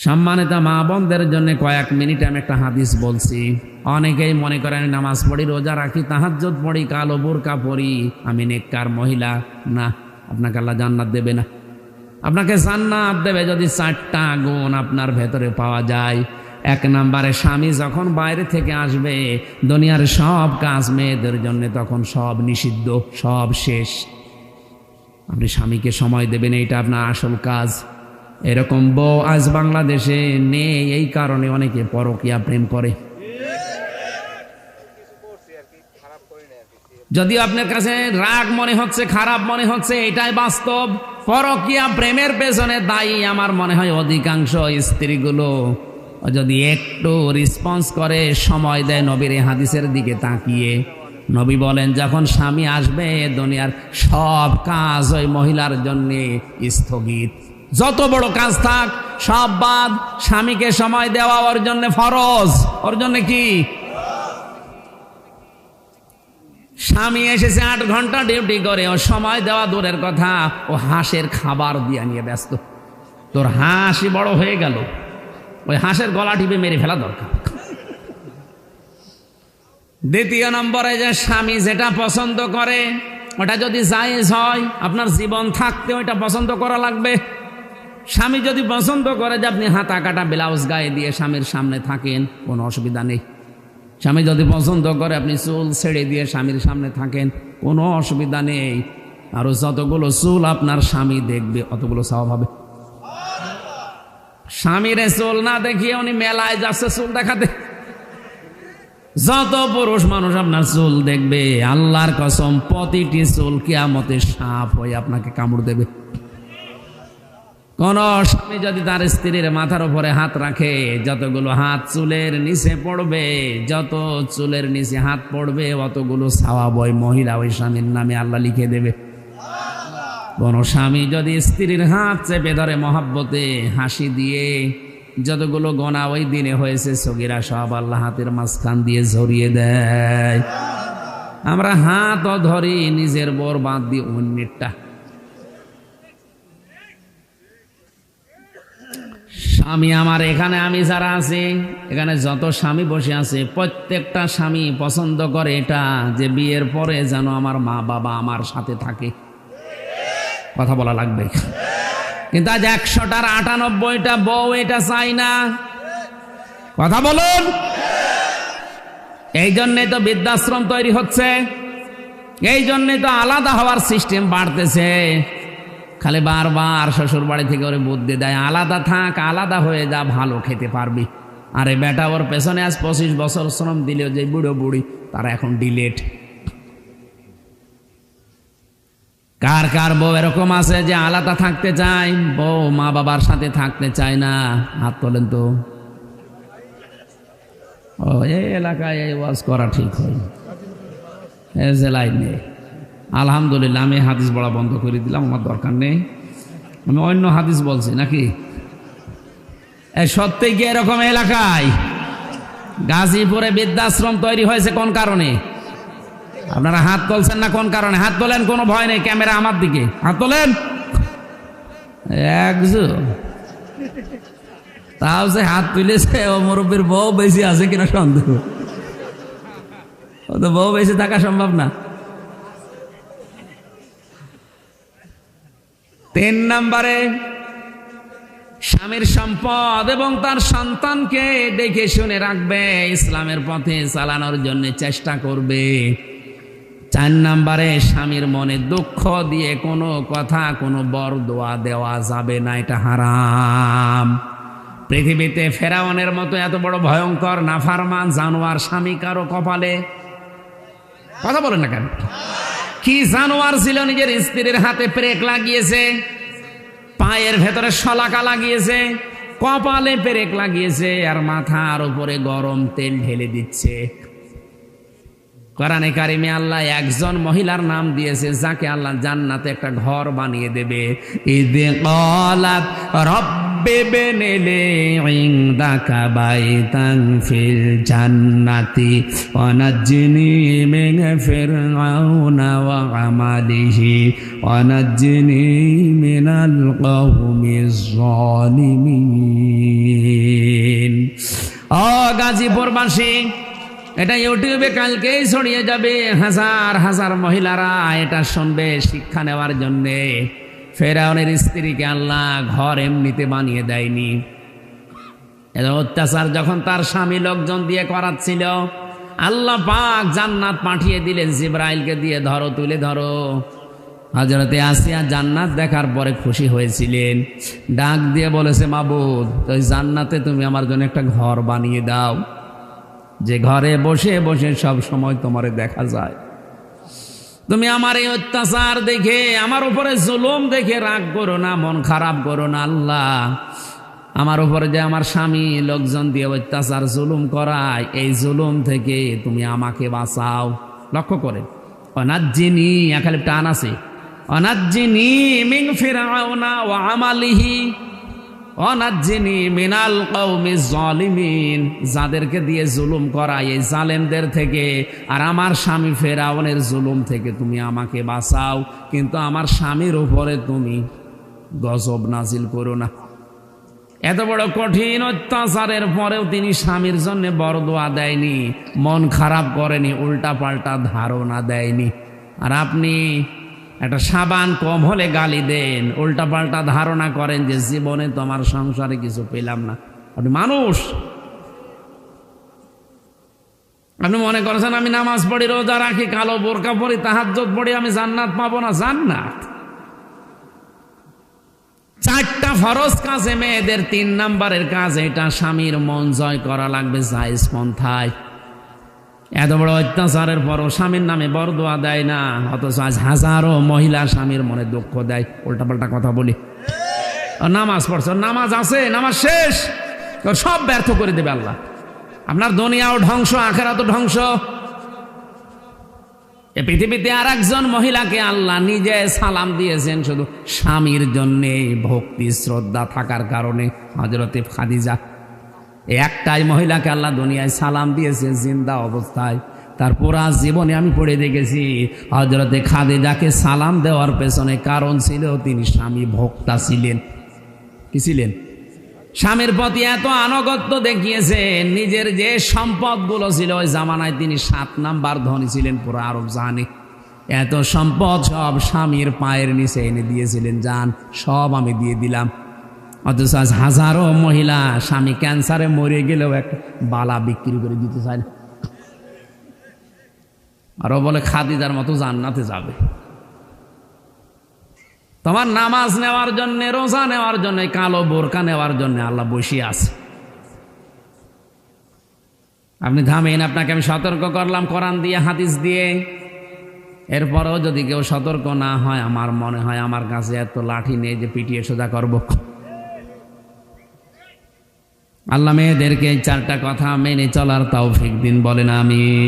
সম্মানিত মা বোনদের জন্য কয়েক মিনিট আমি একটা হাদিস বলছি। অনেকেই মনে করেন নামাজ পড়ি, রোজা রাখি, তাহাজ্জুদ পড়ি, কালো বোরকা পড়ি, আমি নেককার মহিলা। না, আপনাকে আল্লাহ জান্নাত দেবে না। আপনাকে জান্নাত দেবে যদি 4টা গুণ আপনার ভেতরে পাওয়া যায়। 1 নম্বরে, স্বামী যখন বাইরে থেকে আসবে, দুনিয়ার সব কাজ মেয়েদের জন্য তখন সব নিষিদ্ধ, সব শেষ। আপনি স্বামীকে সময় দেবেন, এইটা আপনার আসল কাজ। এরকম বউ আজ বাংলাদেশে নেই, এই কারণে অনেকে পরকীয়া প্রেম করে। যদি আপনার কাছে রাগ মনে হচ্ছে, খারাপ মনে হচ্ছে, এটাই বাস্তব। পরকীয়া প্রেমের পেছনে দায়ী আমার মনে হয় অধিকাংশ স্ত্রীগুলো। যদি একটু রেসপন্স করে, সময় দেয় নবীর হাদিসের দিকে তাকিয়ে, নবী বলেন যখন স্বামী আসবে দুনিয়ার সব কাজ ওই মহিলার জন্য স্থগিত। যত বড় কাজ থাক সব বাদ, স্বামীকে সময় দেওয়া ওর জন্য ফরজ। ওর জন্য কি? স্বামী এসেছে 8 ঘন্টা ডিউটি করে, ও সময় দেওয়া দূরের কথা, ও হাঁসের খাবার দিয়ে নিয়ে ব্যস্ত। তোর হাঁসই বড় হয়ে গেল, ওই হাঁসের গলা টিপে মেরে ফেলা দরকার। দ্বিতীয় নম্বরে, যে স্বামী যেটা পছন্দ করে ওটা যদি জায়েজ হয়, আপনার জীবন থাকতে ওইটা পছন্দ করা লাগবে। স্বামী যদি পছন্দ করে যে আপনি হাতা কাটা ব্লাউজ গায়ে দিয়ে স্বামীর সামনে থাকেন, কোনো অসুবিধা নেই। স্বামী যদি পছন্দ করে আপনি চুল ছেড়ে দিয়ে স্বামীর সামনে থাকেন, কোনো অসুবিধা নেই। আর যতগুলো চুল আপনার স্বামী দেখবে অতগুলো সওয়াব হবে। স্বামীর চুল না দেখিয়ে উনি মেলায় যাচ্ছে চুল দেখাতে। যত পুরুষ মানুষ আপনার চুল দেখবে, আল্লাহর কসম প্রতিটি চুল কিয়ামতে সাপ হয়ে আপনাকে কামড় দেবে। কোন স্বামী যদি তার স্ত্রীর মাথার উপরে হাত রাখে, যতগুলো হাত চুলের নিচে পড়বে, যত চুলের নিচে হাত পড়বে অতগুলো সওয়াব ওই মহিলা ওই স্বামীর নামে আল্লাহ লিখে দেবে। কোন স্বামী যদি স্ত্রীর হাত চেপে ধরে মহব্বতে হাসি দিয়ে, যতগুলো গোনা ওই দিনে হয়েছে সগীরা সব আল্লাহ হাতের মাঝখান দিয়ে ঝরিয়ে দেয়। আমরা হাতও ধরি নিজের বর বাদ দিয়ে অন্যেরটা। স্বামী আমার এখানে, আমি যারা আছি এখানে যত স্বামী বসে আছে, প্রত্যেকটা স্বামী পছন্দ করে এটা যে বিয়ের পরে যেন আমার মা বাবা আমার সাথে থাকে। কথা বলা লাগবে। কিন্তু আজ 100টার 98টা বউ এটা চাই না। কথা বলুন। এই জন্যই তো বৃদ্ধাশ্রম তৈরি হচ্ছে, এই জন্যই তো আলাদা হওয়ার সিস্টেম বাড়তেছে। খালি বারবার শ্বশুর বাড়ি থেকে ওরে বুদ্ধি দেয়, আলাদা থাক, আলাদা হয়ে যা, ভালো খেতে পারবি। আরে বেটা, ওর পেছনে আজ 25 বছর শ্রম দিলেও যে বুড়ো বুড়ি তারা এখন ডিলেট। কার কার বউ এরকম আছে যে আলাদা থাকতে চায়, বউ মা বাবার সাথে থাকতে চায় না? হাত তোলেন তো। ও, এই এলাকায় এই ওয়াজ করা ঠিক হয়, এই জেলায় নেই। আলহামদুলিল্লাহ, আমি হাদিস বলা বন্ধ করে দিলাম, আমার দরকার নেই। আমি অন্য হাদিস বলছি নাকি? এই সত্যি কি এরকম এলাকায় গাজীপুরে বৃদ্ধাশ্রম তৈরি হয়েছে কোন কারণে? আপনারা হাত তুলছেন না কোন কারণে? হাত তোলেন, কোনো ভয় নেই, ক্যামেরা আমার দিকে, হাত তোলেন। একজন তাও যে হাত তুলেছে, ও মুরব্বীর বউ বেশি আছে কিনা সন্দেহ। ও তো বউ বেশি থাকা সম্ভব না। 3 নম্বরে, স্বামীর সম্পদ এবং তার সন্তানকে দেখে শুনে রাখবে, ইসলামের পথে চালানোর জন্য চেষ্টা করবে। 4 নম্বরে, স্বামীর মনে দুঃখ দিয়ে কোনো কথা, কোনো বরদোয়া দেওয়া যাবে না, এটা হারাম। পৃথিবীতে ফেরাউনের মতো এত বড় ভয়ঙ্কর নাফরমান জানোয়ার স্বামী কারো কপালে? কথা বলেন না কেন? কি জানোয়ার ছিল, নিজের স্ত্রীর হাতে পেরেক লাগিয়েছে, পায়ের ভেতরে শলাকা লাগিয়েছে, কপালে পেরেক লাগিয়েছে, আর মাথার উপরে গরম তেল ঢেলে দিচ্ছে। কোরআনে কারিমে আল্লাহ একজন মহিলার নাম দিয়েছে যাকে আল্লাহ জান্নাতে একটা ঘর বানিয়ে দেবে। ইযে ক্বালাত রব্বি বিনিলি ইনদাকা বাইতান ফিল জান্নাতি ওয়া নাজ্জিনি মিন ফিরআউনা ওয়া আমালিহি ওয়া নাজ্জিনি মিনাল কওমিজ যালিমিন। গাজীপুরবাসী, এটা ইউটিউবে কালকেই ছড়িয়ে যাবে, হাজার হাজার মহিলারা এটা শুনবে শিক্ষা নেওয়ার জন্যে। ফেরাউনের স্ত্রীকে আল্লাহ ঘর এমনিতে বানিয়ে দেয়নি। এর অত্যাচার যখন তার স্বামী লোকজন দিয়ে করাচ্ছিল, আল্লাহ পাক জান্নাত পাঠিয়ে দিলেন জিবরাইলকে দিয়ে, ধরো তুলে ধরো। হযরতে আসিয়া জান্নাত দেখার পরে খুশি হয়েছিলেন, ডাক দিয়ে বলেছে, মাবুদ ওই জান্নাতে তুমি আমার জন্য একটা ঘর বানিয়ে দাও, যে ঘরে বসে বসে সব সময় তোমারে দেখা যায়। তুমি আমার এই অত্যাচার দেখে, আমার উপরে জুলুম দেখে রাগ করো না, মন খারাপ করো না। আল্লাহ, আমার উপরে যে আমার স্বামী লোকজন দিয়ে অত্যাচার জুলুম করায়, এই জুলুম থেকে তুমি আমাকে বাঁচাও। লক্ষ্য করে অনাজ্জিনি, এখানে টান আছে, অনাজ্জিনি মিন ফিরআউনা ওয়া আমালিহি অনাজ্জিনি মিনাল কওমিজ জালিমিন। যাদেরকে দিয়ে জুলুম করায় এই জালেমদের থেকে, আর আমার স্বামী ফেরাউনের জুলুম থেকে তুমি আমাকে বাঁচাও, কিন্তু আমার স্বামীর উপরে তুমি গজব নাজিল করো না। এত বড় কঠিন অত্যাচারের পরেও তিনি স্বামীর জন্য বরদোয়া দেয়নি, মন খারাপ করেনি, উল্টা পাল্টা ধারণা দেয়নি। আর আপনি একটা সাবান কম হলে গালি দেন, উল্টা পাল্টা ধারণা করেন যে জীবনে তোমার সংসারে কিছু পেলাম না। আপনি মানুষ, আপনি মনে করেছেন আমি নামাজ পড়ি, রোজা রাখি, কালো বোরকা পড়ি, তাহাজ্জুদ পড়ি, আমি জান্নাত পাবো না। জান্নাত 4টা ফরজ কাজে মেয়েদের 3 নাম্বারের কাজ এটা, স্বামীর মন জয় করা লাগবে জায়েজ পন্থায়। এত বড় অত্যাচারের পরও স্বামীর নামে বরদোয়া দেয় না, অথচ আজ হাজারো মহিলা স্বামীর মনে দুঃখ দেয়। উল্টাপাল্টা কথা বলি, নামাজ পড়ছ, নামাজ আছে, নামাজ শেষ, সব ব্যর্থ করে দেবে আল্লাহ। আপনার দুনিয়াও ধ্বংস, আখিরাতও ধ্বংস। এ পৃথিবীতে আর একজন মহিলাকে আল্লাহ নিজে সালাম দিয়েছেন শুধু স্বামীর জন্যে, ভক্তি শ্রদ্ধা থাকার কারণে। হযরতে খাদিজা, একটাই মহিলাকে আল্লাহ দুনিয়ায় সালাম দিয়েছে জিন্দা অবস্থায়। তার পুরা জীবনে আমি পড়ে দেখেছি, হযরতে খাদিজাকে সালাম দেওয়ার পেছনে কারণ ছিল তিনি স্বামী ভক্তা ছিলেন। কি ছিলেন? স্বামীর প্রতি এত আনুগত্য দেখিয়েছেন, নিজের যে সম্পদগুলো ছিল ওই জামানায় তিনি 7 নাম্বার ধনী ছিলেন পুরো আরব জাহানে। এত সম্পদ সব স্বামীর পায়ের নিচে এনে দিয়েছিলেন, যান সব আমি দিয়ে দিলাম। অথচ আজ হাজারো মহিলা স্বামী ক্যান্সারে মরে গেলেও এক বালা বিক্রি করে দিতে চায় না, আরো বলে খাদিজার মতো জান্নাতে যাবে। তোমার নামাজ নেওয়ার জন্য, রোজা নেওয়ার জন্য, কালো বোরকা নেওয়ার জন্য আল্লাহ বসে আছে। আপনি থামেন, আপনাকে আমি সতর্ক করলাম কোরআন দিয়ে, হাদিস দিয়ে। এরপরেও যদি কেউ সতর্ক না হয়, আমার মনে হয় আমার কাছে এত লাঠি নেই যে পিটিয়ে সোজা করব। আল্লাহ মেয়েদেরকে 4টা কথা মেনে চলার তৌফিক দিন, বলেন আমিন।